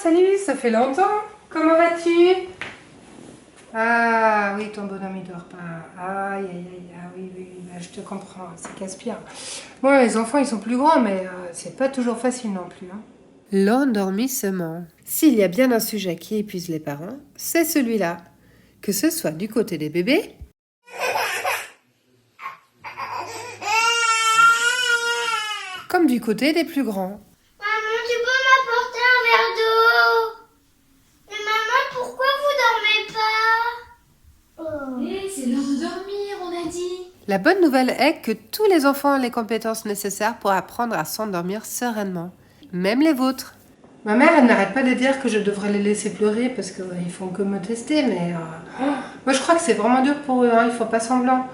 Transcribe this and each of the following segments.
Salut, ça fait longtemps. Comment vas-tu? Ah oui, ton bonhomme il dort pas. Aïe, aïe, aïe, ah oui, oui, oui, bah, je te comprends, c'est casse-pied. Bon, les enfants ils sont plus grands, mais c'est pas toujours facile non plus. L'endormissement. S'il y a bien un sujet qui épuise les parents, c'est celui-là. Que ce soit du côté des bébés, comme du côté des plus grands. Maman, tu peux m'apporter un verre d'eau? Mais maman, pourquoi vous dormez pas? C'est l'heure de dormir, on a dit. La bonne nouvelle est que tous les enfants ont les compétences nécessaires pour apprendre à s'endormir sereinement, même les vôtres. Ma mère, elle n'arrête pas de dire que je devrais les laisser pleurer parce qu'ils font que me tester, mais moi je crois que c'est vraiment dur pour eux, hein, ils font pas semblant.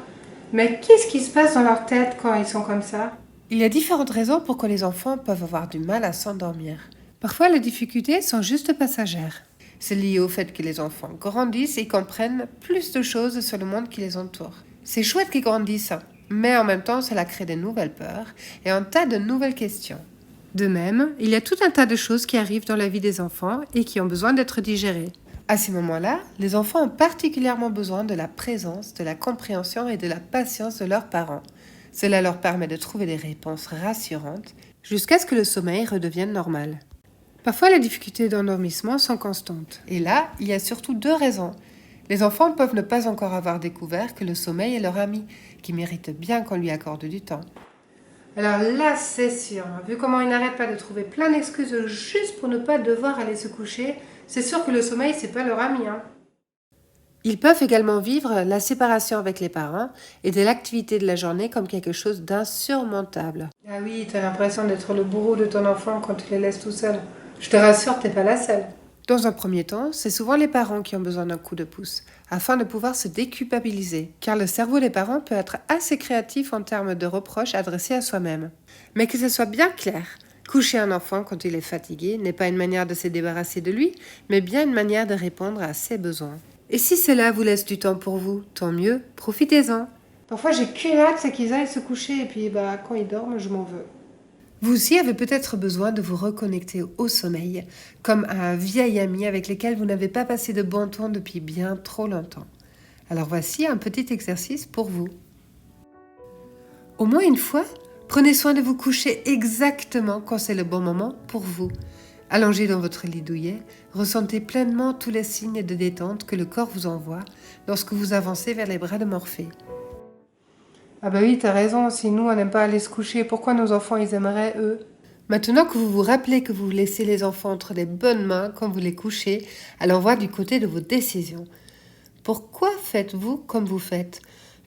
Mais qu'est-ce qui se passe dans leur tête quand ils sont comme ça? Il y a différentes raisons pour que les enfants peuvent avoir du mal à s'endormir. Parfois, les difficultés sont juste passagères. C'est lié au fait que les enfants grandissent et comprennent plus de choses sur le monde qui les entoure. C'est chouette qu'ils grandissent, mais en même temps, cela crée de nouvelles peurs et un tas de nouvelles questions. De même, il y a tout un tas de choses qui arrivent dans la vie des enfants et qui ont besoin d'être digérées. À ces moments-là, les enfants ont particulièrement besoin de la présence, de la compréhension et de la patience de leurs parents. Cela leur permet de trouver des réponses rassurantes jusqu'à ce que le sommeil redevienne normal. Parfois, les difficultés d'endormissement sont constantes. Et là, il y a surtout deux raisons. Les enfants peuvent ne pas encore avoir découvert que le sommeil est leur ami, qui mérite bien qu'on lui accorde du temps. Alors là, c'est sûr, hein, vu comment ils n'arrêtent pas de trouver plein d'excuses juste pour ne pas devoir aller se coucher, c'est sûr que le sommeil, c'est pas leur ami, hein. Ils peuvent également vivre la séparation avec les parents et de l'activité de la journée comme quelque chose d'insurmontable. Ah oui, t'as l'impression d'être le bourreau de ton enfant quand tu les laisses tout seuls. Je te rassure, t'es pas la seule. Dans un premier temps, c'est souvent les parents qui ont besoin d'un coup de pouce, afin de pouvoir se déculpabiliser, car le cerveau des parents peut être assez créatif en termes de reproches adressés à soi-même. Mais que ce soit bien clair, coucher un enfant quand il est fatigué n'est pas une manière de se débarrasser de lui, mais bien une manière de répondre à ses besoins. Et si cela vous laisse du temps pour vous, tant mieux, profitez-en. Parfois, j'ai qu'une hâte, c'est qu'ils aillent se coucher, et puis quand ils dorment, je m'en veux. Vous aussi avez peut-être besoin de vous reconnecter au sommeil, comme à un vieil ami avec lequel vous n'avez pas passé de bon temps depuis bien trop longtemps. Alors voici un petit exercice pour vous. Au moins une fois, prenez soin de vous coucher exactement quand c'est le bon moment pour vous. Allongé dans votre lit douillet, ressentez pleinement tous les signes de détente que le corps vous envoie lorsque vous avancez vers les bras de Morphée. Ah bah oui, t'as raison, si nous, on n'aime pas aller se coucher, pourquoi nos enfants, ils aimeraient, eux? Maintenant que vous vous rappelez que vous laissez les enfants entre les bonnes mains quand vous les couchez, alors voir du côté de vos décisions. Pourquoi faites-vous comme vous faites?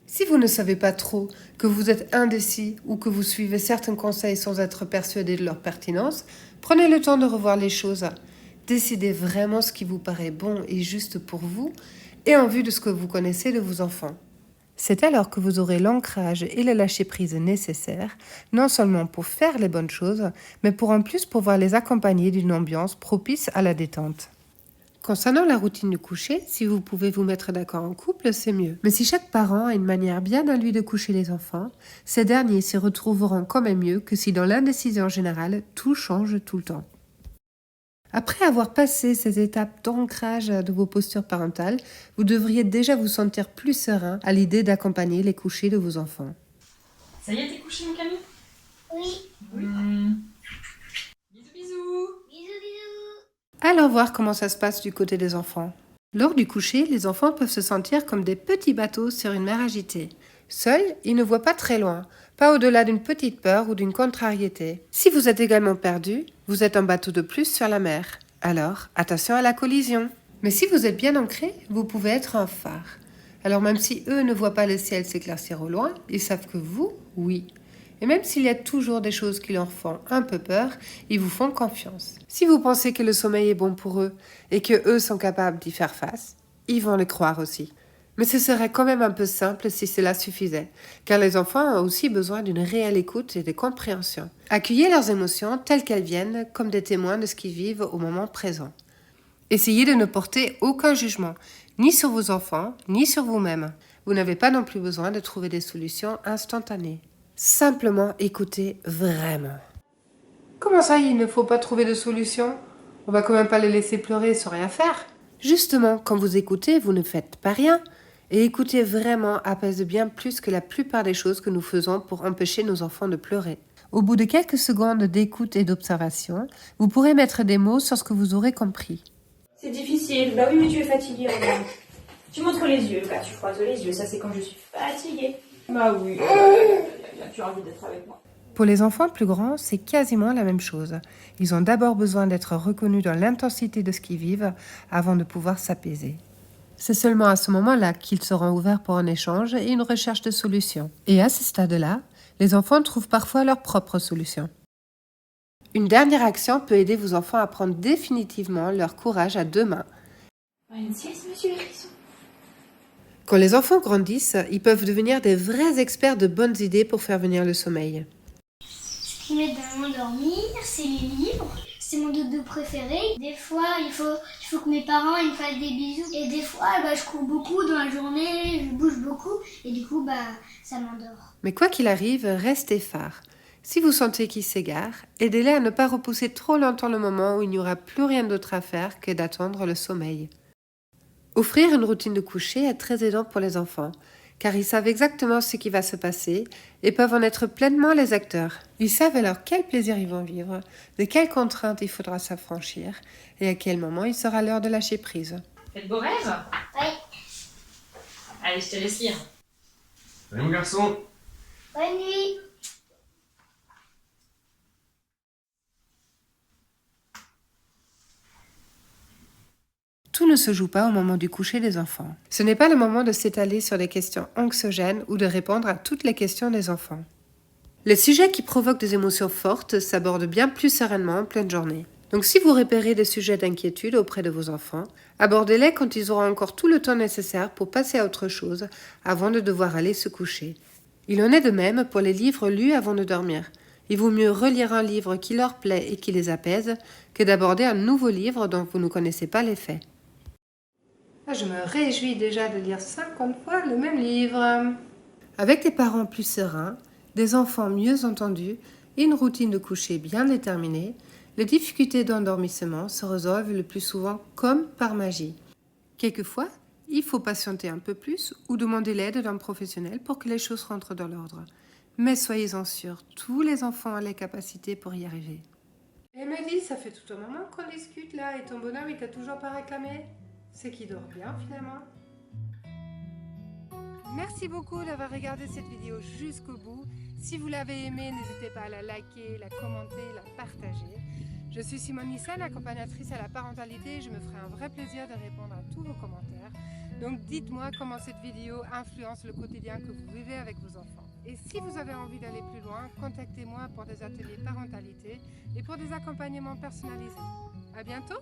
Si vous ne savez pas trop, que vous êtes indécis ou que vous suivez certains conseils sans être persuadé de leur pertinence, prenez le temps de revoir les choses. Décidez vraiment ce qui vous paraît bon et juste pour vous et en vue de ce que vous connaissez de vos enfants. C'est alors que vous aurez l'ancrage et le lâcher-prise nécessaires, non seulement pour faire les bonnes choses, mais pour en plus pouvoir les accompagner d'une ambiance propice à la détente. Concernant la routine du coucher, si vous pouvez vous mettre d'accord en couple, c'est mieux. Mais si chaque parent a une manière bien à lui de coucher les enfants, ces derniers s'y retrouveront quand même mieux que si dans l'indécision générale, tout change tout le temps. Après avoir passé ces étapes d'ancrage de vos postures parentales, vous devriez déjà vous sentir plus serein à l'idée d'accompagner les couchers de vos enfants. Ça y est, t'es couché, mon Camille? Oui. Bisous, bisous. Bisous, bisous. Alors voir comment ça se passe du côté des enfants. Lors du coucher, les enfants peuvent se sentir comme des petits bateaux sur une mer agitée. Seuls, ils ne voient pas très loin, pas au-delà d'une petite peur ou d'une contrariété. Si vous êtes également perdu, vous êtes un bateau de plus sur la mer. Alors, attention à la collision. Mais si vous êtes bien ancré, vous pouvez être un phare. Alors même si eux ne voient pas le ciel s'éclaircir au loin, ils savent que vous, oui. Et même s'il y a toujours des choses qui leur font un peu peur, ils vous font confiance. Si vous pensez que le sommeil est bon pour eux et que eux sont capables d'y faire face, ils vont le croire aussi. Mais ce serait quand même un peu simple si cela suffisait, car les enfants ont aussi besoin d'une réelle écoute et de compréhension. Accueillez leurs émotions telles qu'elles viennent, comme des témoins de ce qu'ils vivent au moment présent. Essayez de ne porter aucun jugement, ni sur vos enfants, ni sur vous-même. Vous n'avez pas non plus besoin de trouver des solutions instantanées. Simplement écoutez vraiment. Comment ça, il ne faut pas trouver de solution? On va quand même pas les laisser pleurer sans rien faire. Justement, quand vous écoutez, vous ne faites pas rien. Et écouter vraiment apaise bien plus que la plupart des choses que nous faisons pour empêcher nos enfants de pleurer. Au bout de quelques secondes d'écoute et d'observation, vous pourrez mettre des mots sur ce que vous aurez compris. C'est difficile. Bah oui, mais tu es fatiguée, regarde. Tu montres les yeux, là, tu croises les yeux. Ça, c'est quand je suis fatiguée. Bah oui. Tu as envie d'être avec moi. Pour les enfants plus grands, c'est quasiment la même chose. Ils ont d'abord besoin d'être reconnus dans l'intensité de ce qu'ils vivent avant de pouvoir s'apaiser. C'est seulement à ce moment-là qu'ils seront ouverts pour un échange et une recherche de solutions. Et à ce stade-là, les enfants trouvent parfois leurs propres solutions. Une dernière action peut aider vos enfants à prendre définitivement leur courage à deux mains. Une sieste, monsieur Hérisson. Quand les enfants grandissent, ils peuvent devenir des vrais experts de bonnes idées pour faire venir le sommeil. Ce qui m'aide à m'endormir, c'est les livres. C'est mon dodo préféré. Des fois, il faut que mes parents ils me fassent des bisous. Et des fois, je cours beaucoup dans la journée, je bouge beaucoup. Et du coup, ça m'endort. Mais quoi qu'il arrive, restez phare. Si vous sentez qu'ils s'égarent, aidez-les à ne pas repousser trop longtemps le moment où il n'y aura plus rien d'autre à faire que d'attendre le sommeil. Offrir une routine de coucher est très aidant pour les enfants, car ils savent exactement ce qui va se passer et peuvent en être pleinement les acteurs. Ils savent alors quel plaisir ils vont vivre, de quelles contraintes il faudra s'affranchir et à quel moment il sera l'heure de lâcher prise. Faites beaux rêves? Oui. Allez, je te laisse lire. Salut mon garçon. Bonne nuit. Tout ne se joue pas au moment du coucher des enfants. Ce n'est pas le moment de s'étaler sur des questions anxiogènes ou de répondre à toutes les questions des enfants. Les sujets qui provoquent des émotions fortes s'abordent bien plus sereinement en pleine journée. Donc si vous repérez des sujets d'inquiétude auprès de vos enfants, abordez-les quand ils auront encore tout le temps nécessaire pour passer à autre chose avant de devoir aller se coucher. Il en est de même pour les livres lus avant de dormir. Il vaut mieux relire un livre qui leur plaît et qui les apaise que d'aborder un nouveau livre dont vous ne connaissez pas l'effet. Je me réjouis déjà de lire 50 fois le même livre. Avec des parents plus sereins, des enfants mieux entendus et une routine de coucher bien déterminée, les difficultés d'endormissement se résolvent le plus souvent comme par magie. Quelquefois, il faut patienter un peu plus ou demander l'aide d'un professionnel pour que les choses rentrent dans l'ordre. Mais soyez-en sûrs, tous les enfants ont les capacités pour y arriver. Et Mehdi, ça fait tout un moment qu'on discute là et ton bonhomme il t'a toujours pas réclamé? C'est qu'il dort bien finalement. Merci beaucoup d'avoir regardé cette vidéo jusqu'au bout. Si vous l'avez aimée, n'hésitez pas à la liker, la commenter, la partager. Je suis Simone Nissan, accompagnatrice à la parentalité. Je me ferai un vrai plaisir de répondre à tous vos commentaires. Donc dites-moi comment cette vidéo influence le quotidien que vous vivez avec vos enfants. Et si vous avez envie d'aller plus loin, contactez-moi pour des ateliers parentalité et pour des accompagnements personnalisés. À bientôt!